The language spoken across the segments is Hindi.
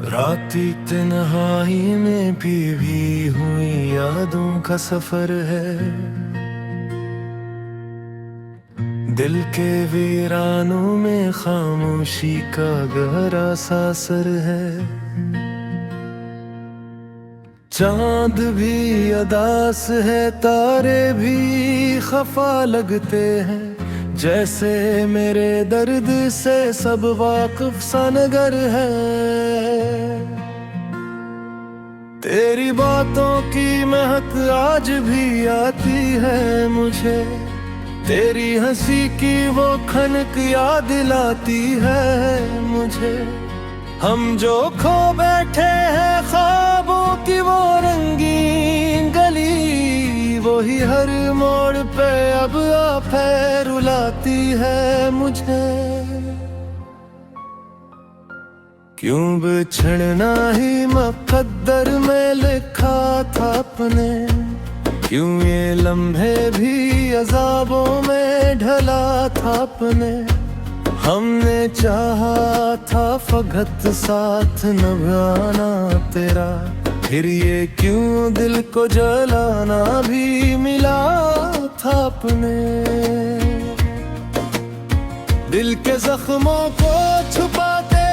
राती तन्हाई में भी हुई यादों का सफर है। दिल के वीरानों में खामोशी का गहरा सा असर है। चांद भी अदास है, तारे भी खफा लगते हैं, जैसे मेरे दर्द से सब वाकिफ सा नगर है। तेरी बातों की महक आज भी आती है मुझे, तेरी हंसी की वो खनक याद दिलाती है मुझे। हम जो खो बैठे हैं ख्वाबों की वो रंगीन गली, वही हर मोड़ पे अब आप रुलाती है मुझे। क्यों बिछड़ना ही मुक़द्दर में लिखा था अपने, क्यों ये लम्हे भी अज़ाबों में ढला था अपने। हमने चाहा था फकत साथ निभाना तेरा, फिर ये क्यों दिल को जलाना भी मिला था अपने। दिल के जख्मों को छुपाते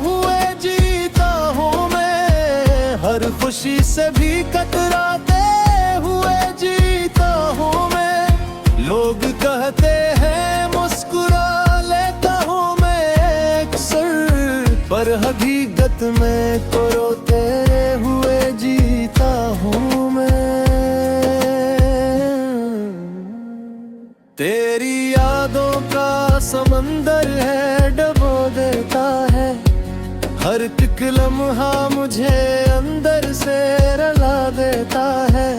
हुए जीता हूँ मैं, हर खुशी से भी कतराते हुए जीता हूँ मैं। लोग कहते हैं मुस्कुरा पर हकीकत में तो रोते हुए जीता हूँ मैं। तेरी यादों का समंदर है, डबो देता है हर एक लम्हा, मुझे अंदर से रुला देता है।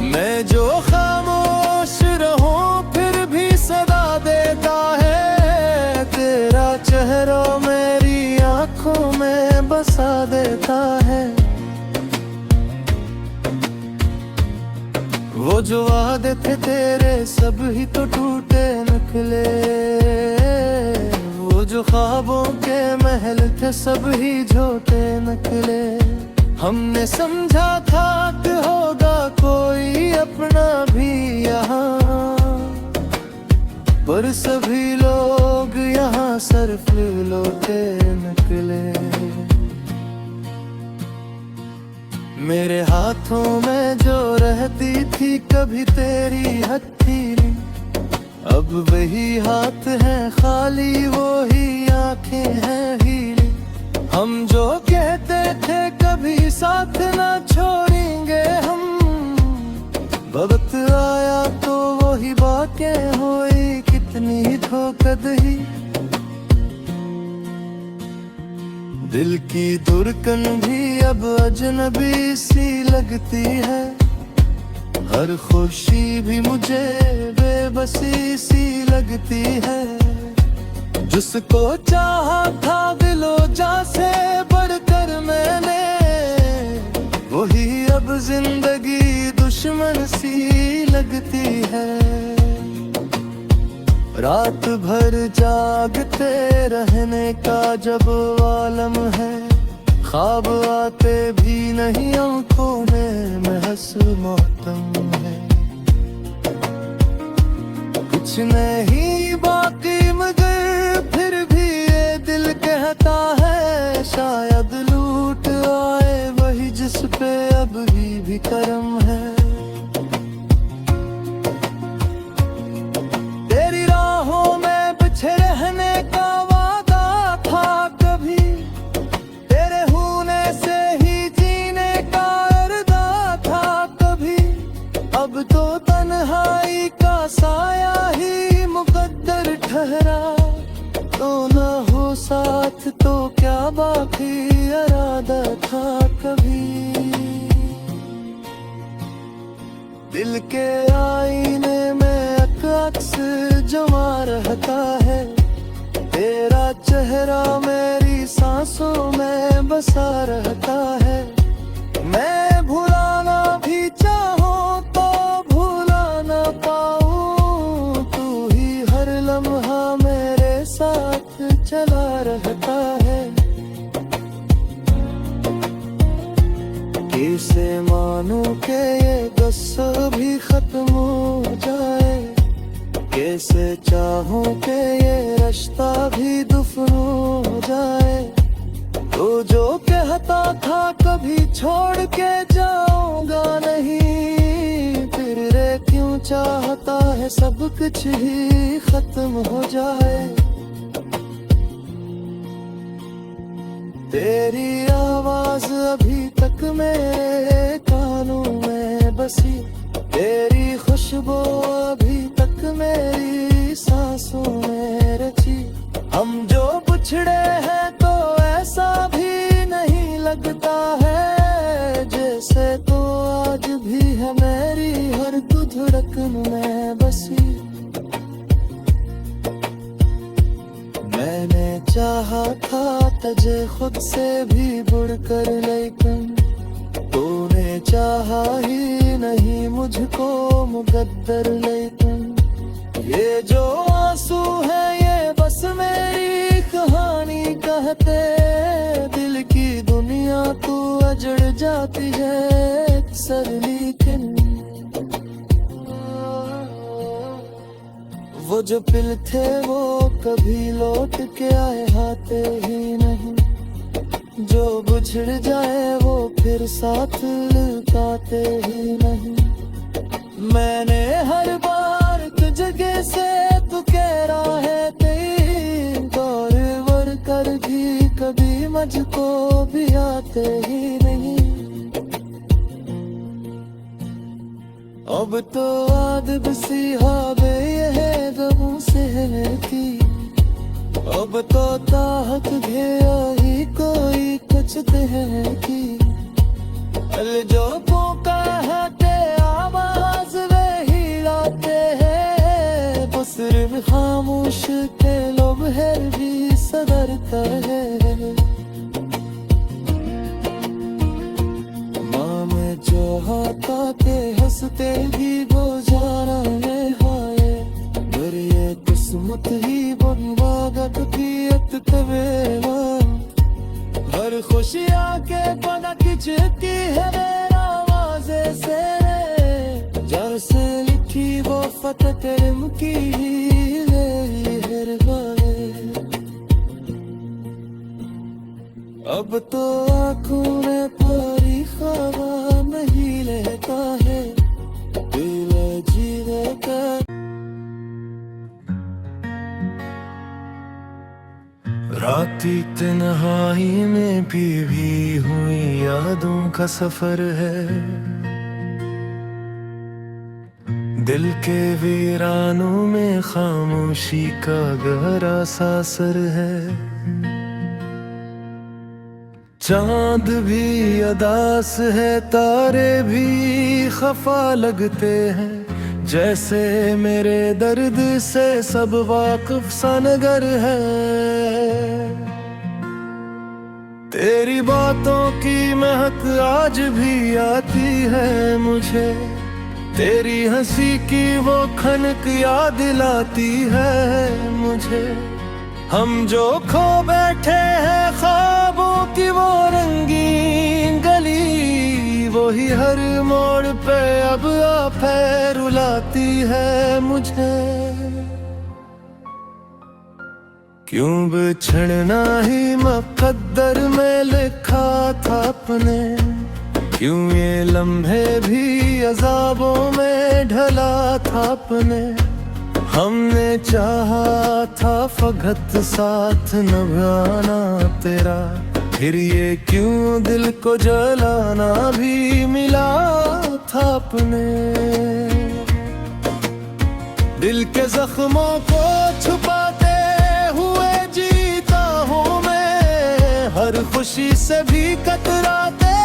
मैं जो खामोश रहूं फिर भी सदा देता है, तेरा चेहरा मेरी आँखों में बसा देता है। वो जो वादे थे तेरे सब ही तो टूटे निकले, वो जो ख्वाबों के महल थे सब ही झूठे निकले। हमने समझा था कि होगा कोई अपना भी यहाँ, पर सभी लोग यहाँ सिर्फ लौटे निकले। मेरे हाथों में जो रहती थी कभी तेरी हथेली, अब वही हाथ है खाली, वो ही आंखें हैं हीली। हम जो कहते थे कभी साथ ना छोड़ेंगे हम, वक्त आया तो वही बातें हुई, कितनी धोखाधड़ी। दिल की धड़कन भी अब अजनबी सी लगती है, हर खुशी भी मुझे बेबसी सी लगती है। जिसको चाहा था दिलो जा से बढ़कर मैंने, वही अब जिंदगी दुश्मन सी लगती है। रात भर जागते रहने का जब आलम है, ख्वाब आते भी नहीं आंखों में, महस मौतम है। कुछ नहीं बाकी मगर फिर भी ये दिल कहता है, शायद लूट आए वही जिस पे अब भी करम है। तेरी राहों में बिछे रहने का वादा था कभी, तेरे होने से ही जीने का इरादा था कभी। अब तो तन्हाई का साया ही मुकद्दर ठहरा, तो ना हो साथ तो क्या बाकी इरादा था कभी। दिल के आईने में अक्स जमा रहता है, तेरा चेहरा मेरी सांसों में बसा रहता है। मैं भुलाना भी चाहूं तो भुला ना पाऊं, तू ही हर लम्हा मेरे साथ चला रहता है। से मानूं कि ये गुस्सा भी खत्म हो जाए, कैसे चाहूं कि ये रिश्ता भी दफन हो जाए। तो जो कहता था कभी छोड़ के जाऊंगा नहीं, फिर रे क्यों चाहता है सब कुछ ही खत्म हो जाए। तेरी आवाज अभी तक मेरे कानों में बसी, तेरी खुशबू अभी तक मेरी सांसों में रची। हम जो बिछड़े हैं तो ऐसा भी नहीं लगता है, जैसे तो आज भी है मेरी हर धड़कन में बसी। मैंने चाहा था तुझे खुद से भी बढ़कर, लेकिन तूने चाहा ही नहीं मुझको मुकद्दर। लेकिन ये जो आंसू है ये बस मेरी कहानी कहते, दिल की दुनिया तू अजड़ जाती है अक्सर। लेकिन वो जो पिल थे वो कभी लौट के आए आते ही नहीं, जो बिछड़ जाए वो फिर साथ लुटाते ही नहीं। मैंने हर बार तुझ जगह से तू कह रहा है तेरी, गौर वर कर भी कभी मुझको भी आते ही नहीं। अब तो आदत सी हावे यह गमों से की, अब तो ताहत गया ही कोई कुछ है की। अल जो पोका है ते आवाज वही लाते हैं, वो सिर्फ खामोश के लोग है भी सदरता है। माँ मैं जो हाथा के हंसते भी वो जाना है हाय, मेरी ये किस्मत ही बनवागत पियत कवेला। हर खुशी आके पना खिंचती है मेरा आवाज़े से, जब से लिखी वो फतह तेरे मुकी ले हर बारे। अब तो आँखों में पारी ख्वाब नहीं लेता है, दिल जीने का। राती तन्हाई में भी हुई यादों का सफर है, दिल के वीरानों में खामोशी का गहरा सा असर है। चांद भी अदास है, तारे भी खफा लगते हैं, जैसे मेरे दर्द से सब वाकिफ सा नगर है। तेरी बातों की महक आज भी आती है मुझे, तेरी हंसी की वो खनक याद दिलाती है मुझे। हम जो खो बैठे हैं ख्वाबों की वो रंगीन गली, वही हर मोड़ पे अब आप रुलाती है मुझे। क्यों बिछड़ना ही मुकद्दर में लिखा था अपने, क्यों ये लम्हे भी अज़ाबों में ढला था अपने। हमने चाहा था फकत साथ निभाना तेरा, फिर ये क्यों दिल को जलाना भी मिला था अपने। दिल के जख्मों को छुपाते हुए जीता हूँ मैं, हर खुशी से भी कतराते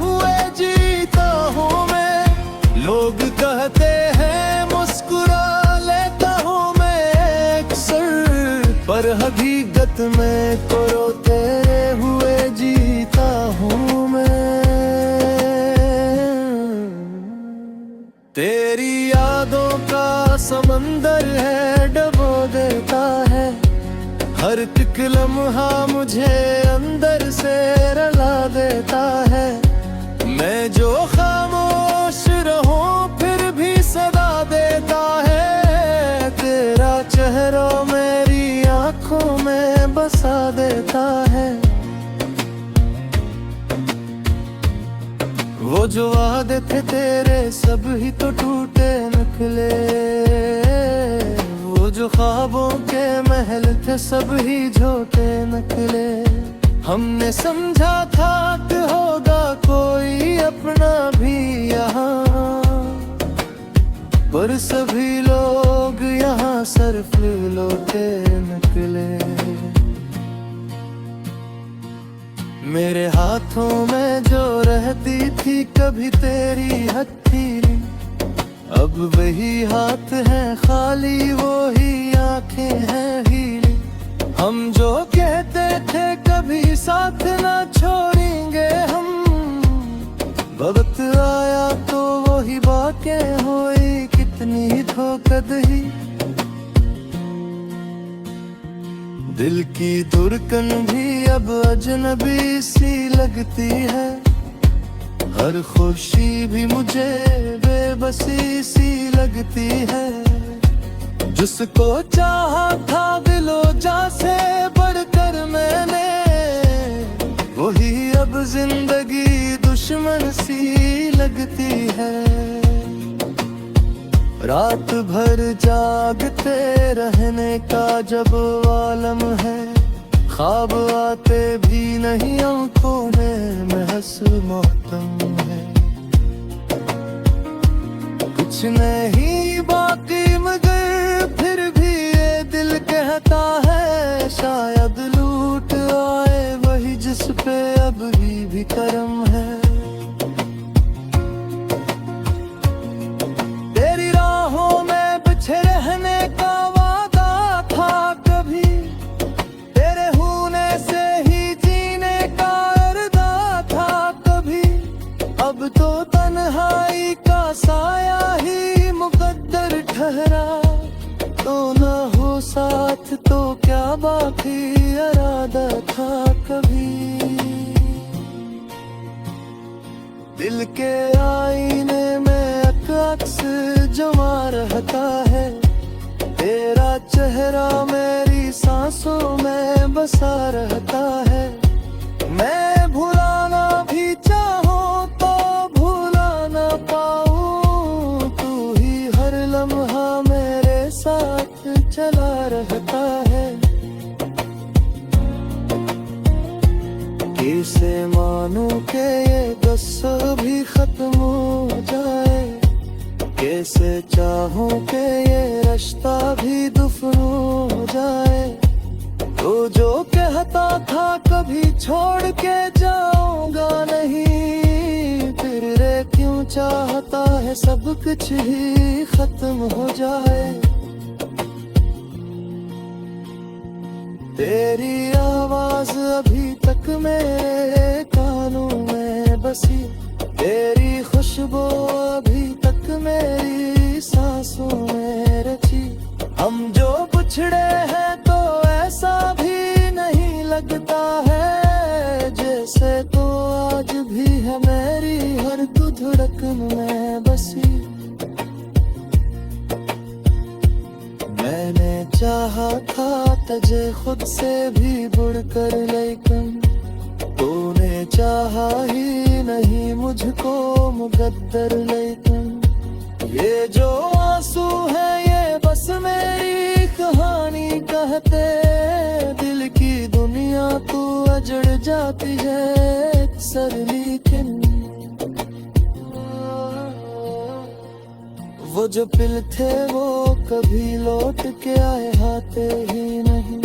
हुए जीता हूँ मैं। लोग कहते हैं मुस्कुरा लेता हूँ मैं अक्सर, पर हकीकत में को रोते हुए जीता हूँ मैं। तेरी यादों का समंदर है डबो देता है, हर एक लम्हा मुझे अंदर से रुला देता है। मैं जो खामोश रहूं फिर भी सदा देता है, तेरा चेहरा मेरी आंखों में बसा देता है। वो जो वादे थे तेरे सब ही तो टूटे निकले, वो जो ख्वाबों के महल थे सब ही झोटे निकले। हमने समझा था कि होगा कोई अपना भी यहाँ, पर सभी लोग यहाँ सिर्फ लौटे निकले। मेरे हाथों में जो रहती थी कभी तेरी हथेली, अब वही हाथ है खाली, वो ही आंखें हैं हीली। हम जो कहते थे कभी साथ ना छोड़ेंगे हम, वक्त आया तो वही बातें हुई, कितनी धोखधड़ी। दिल की धड़कन भी अब अजनबी सी लगती है, हर खुशी भी मुझे बेबसी सी लगती है। जिसको चाहा था दिलो जा से बढ़कर मैंने, वही अब जिंदगी दुश्मन सी लगती है। रात भर जागते रहने का जब आलम है, ख्वाब आते भी नहीं आंखों में महस मौतम है। कुछ नहीं बाकी मगर फिर भी ये दिल कहता है, शायद लूट आए वही जिस पे अब भी करम है। तेरी राहों में बिछे रहने का वादा था कभी, तेरे होने से ही जीने का इरादा था कभी। अब तो तन्हाई का साया ही मुकद्दर ठहरा, तो ना हो साथ तो क्या बाकी इरादा था कभी। दिल के आईने में अक्स जमा रहता है, तेरा चेहरा मेरी सांसों में बसा रहता है। मैं भुलाना भी चाहूं तो भुला ना पाऊं, तू ही हर लम्हा मेरे साथ चला रहता है। कैसे मानूं के ये गुस्सा भी खत्म हो जाए, कैसे चाहूं के ये रिश्ता भी दफन हो जाए। तो जो कहता था कभी छोड़ के जाऊंगा नहीं, फिर रे क्यों चाहता है सब कुछ ही खत्म हो जाए। तेरी आवाज अभी तक मेरे कानों में बसी, तेरी खुशबू अभी तक मेरी सांसों में रची। हम जो बिछड़े हैं तो ऐसा भी नहीं लगता है, जैसे तो आज भी है मेरी हर धड़कन में बसी। मैंने चाहा था तुझे खुद से भी बढ़कर, लेकिन तूने चाहा ही नहीं मुझको मुकद्दर। लेकिन ये जो आंसू है ये बस मेरी कहानी कहते, दिल की दुनिया तू अजड़ जाती है अक्सर। लेकिन वो जो पिल थे वो कभी लौट के आए आते ही नहीं,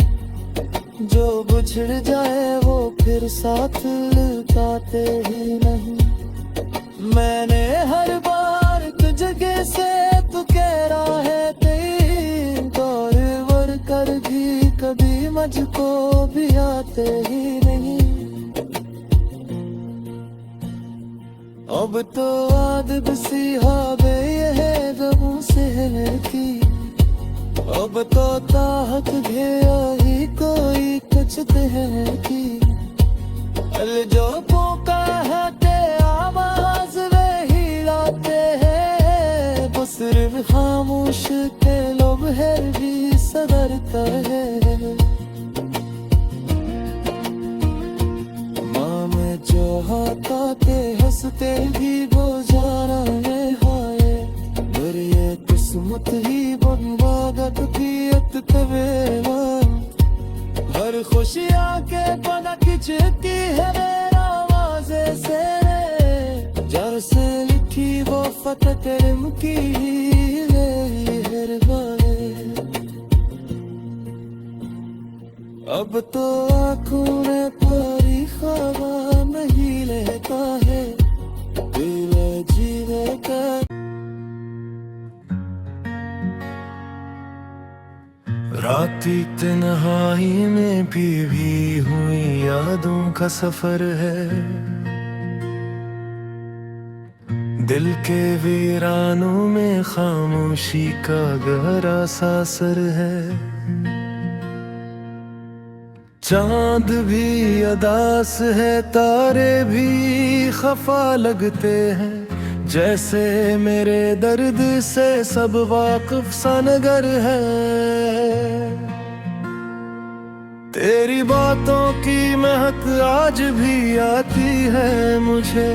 जो बिछड़ जाए वो फिर साथ लुटाते ही नहीं। मैंने हर बार तुझे से तू कह रहा है तेरी, दौर वर कर भी कभी मुझको भी आते ही नहीं। अब तो आदत सी हावे ये गमों से की, अब तो ताहत गया ही कोई कचते हैं की। जो पोका है ते आवा आता है। माँ मैं चाहता के हंसते भी वो जाना है हाय, मेरी ये किस्मत ही बनवागत पियत कवेला। हर खुशी आके पना खिंचती है मेरा आवाज़े से, जर से लिखी वो फतह तेरे मुकी अब तो आँखों में पारी ख्वाब नहीं लेता है, दिल जीने का। राती तन्हाई में भी हुई यादों का सफर है, दिल के वीरानों में खामोशी का गहरा सा असर है। चांद भी अदास है, तारे भी खफा लगते हैं, जैसे मेरे दर्द से सब वाकिफ सा नगर है। तेरी बातों की महक आज भी आती है मुझे,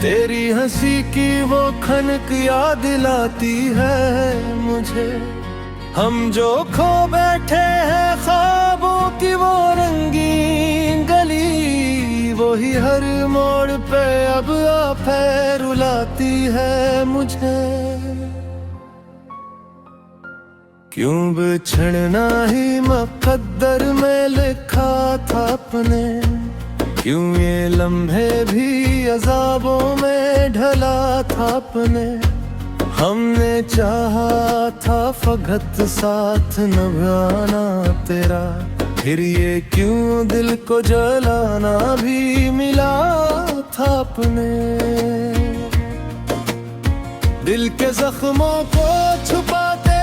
तेरी हंसी की वो खनक याद दिलाती है मुझे। हम जो खो बैठे हैं ख्वाबों की वो रंगीन गली, वो ही हर मोड़ पे अब आफे रुलाती है मुझे। क्यों बिछड़ना ही मुक़द्दर में लिखा था अपने, क्यों ये लम्हे भी अज़ाबों में ढला था अपने। हमने चाहा था फकत साथ निभाना तेरा, फिर ये क्यों दिल को जलाना भी मिला था अपने। दिल के जख्मों को छुपाते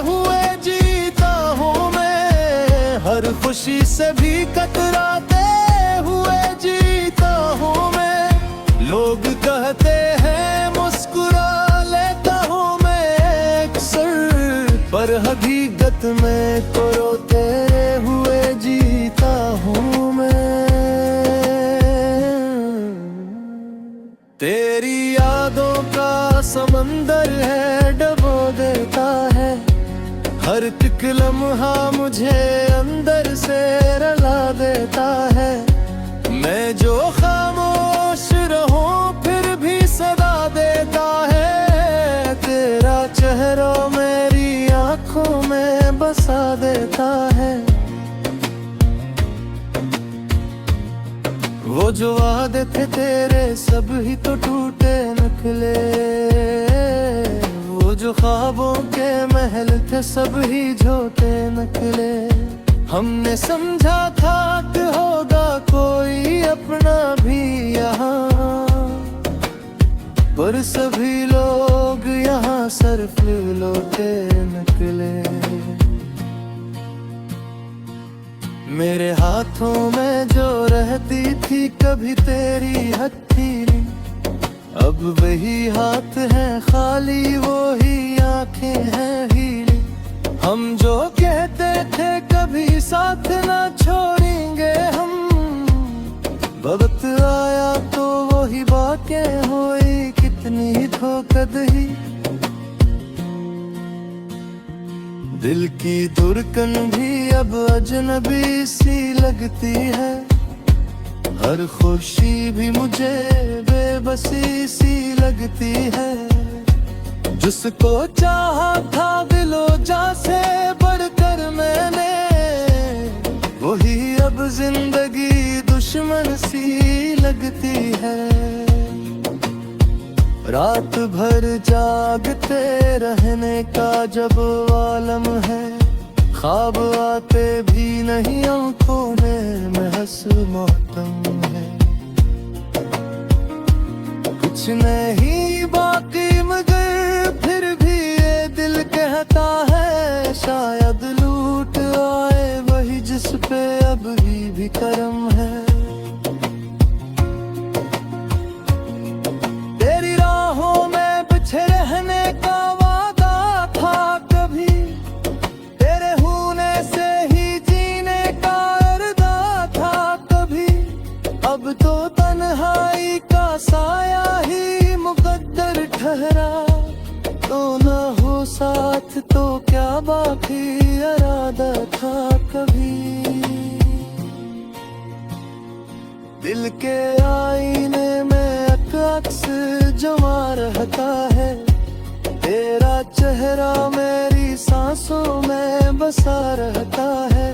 हुए जीता हूँ मैं, हर खुशी से भी कतराते हुए जीता हूँ मैं। लोग कहते हैं मुस्कुरा पर हकीकत में तो रोते हुए जीता हूँ मैं। तेरी यादों का समंदर है डबो देता है, हर एक लम्हा मुझे अंदर से रुला देता है। मैं जो खामोश रहूं फिर भी सदा देता है, तेरा चेहरा मेरी आँखों में बसा देता है। वो जो वादे थे तेरे सब ही तो टूटे निकले, वो जो ख्वाबों के महल थे सब ही झोटे निकले। हमने समझा था कि होगा कोई अपना भी यहाँ, पर सभी लोग यहाँ सिर्फ लौटे निकले। मेरे हाथों में जो रहती थी कभी तेरी हथेली, अब वही हाथ है खाली, वो ही आंखें हैं हीली। हम जो कहते थे कभी साथ ना छोड़ेंगे हम, वक्त आया तो वही बातें हुई, कितनी धोखाधड़ी। दिल की धड़कन भी अब अजनबी सी लगती है, हर खुशी भी मुझे बेबसी सी लगती है। जिसको चाहा था दिलो जा से बढ़कर मैंने, वही अब जिंदगी दुश्मन सी लगती है। रात भर जागते रहने का जब आलम है, ख्वाब आते भी नहीं आंखों में महस मातम है। कुछ नहीं बाकी मगर फिर भी ये दिल कहता है, शायद लूट आए वही जिस पे अब भी करम है। तेरी राहों में बिछे रहने का वादा था कभी, तेरे होने कभी। दिल के आईने में अक्स जमा रहता है, तेरा चेहरा मेरी सांसों में बसा रहता है।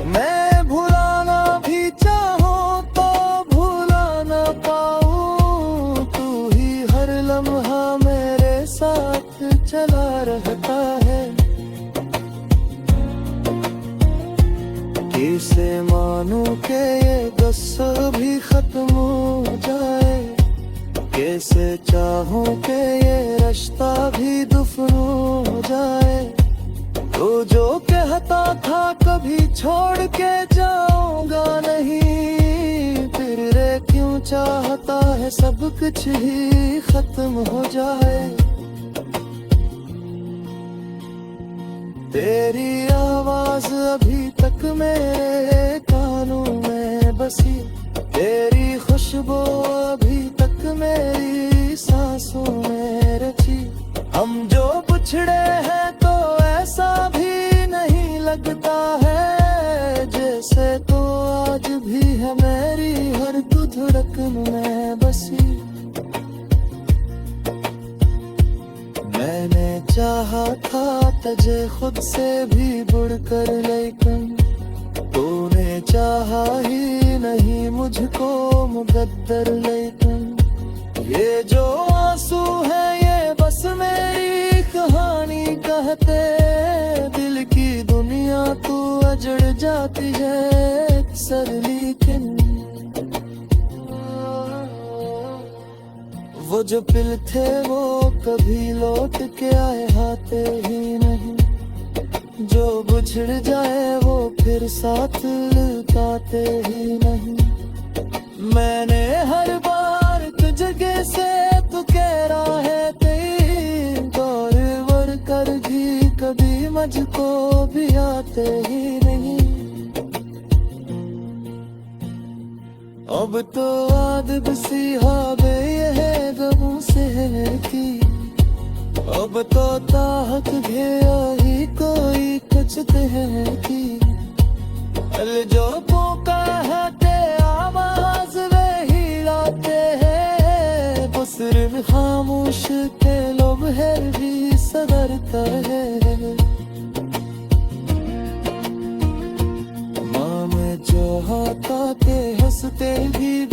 मैं भुलाना भी चाहूं तो भुला ना पाऊं, तू ही हर लम्हा मेरे साथ चला रहता है। कैसे मानूं कि ये गुस्सा भी खत्म हो जाए, कैसे चाहूं कि ये रिश्ता भी दफन हो जाए। तो जो कहता था कभी छोड़ के जाऊंगा नहीं, फिर रे क्यों चाहता है सब कुछ ही खत्म हो जाए। तेरी आवाज अभी तक मेरे कानों में बसी, तेरी खुशबू अभी तक मेरी सांसों में रची। हम जो बिछड़े हैं तो ऐसा भी नहीं लगता है, जैसे तो आज भी है मेरी हर धड़कन में बसी। मैंने चाहा था तुझे खुद से भी बढ़कर, लेकिन तूने चाहा ही नहीं मुझको मुकद्दर। लेकिन ये जो आंसू है ये बस मेरी कहानी कहते, दिल की दुनिया तू अजड़ जाती है अक्सर। लेकिन वो जो पिल थे वो कभी लौट के आए हाथे ही नहीं, जो बिछड़ जाए वो फिर साथ लुटाते ही नहीं। मैंने हर बार तुझे से तू कह रहा है तेरी, गौर वर कर भी कभी मुझको भी आते ही नहीं। अब तो आदत सी हावे यह गमों से की, अब तो ताहत गया ही कोई कुछ है की। कल जो पोका है ते आवाज वे ही लाते हैं, वो सिर्फ खामोश के लोग है भी सदरता है। माँ मैं चाहता के हंसते भी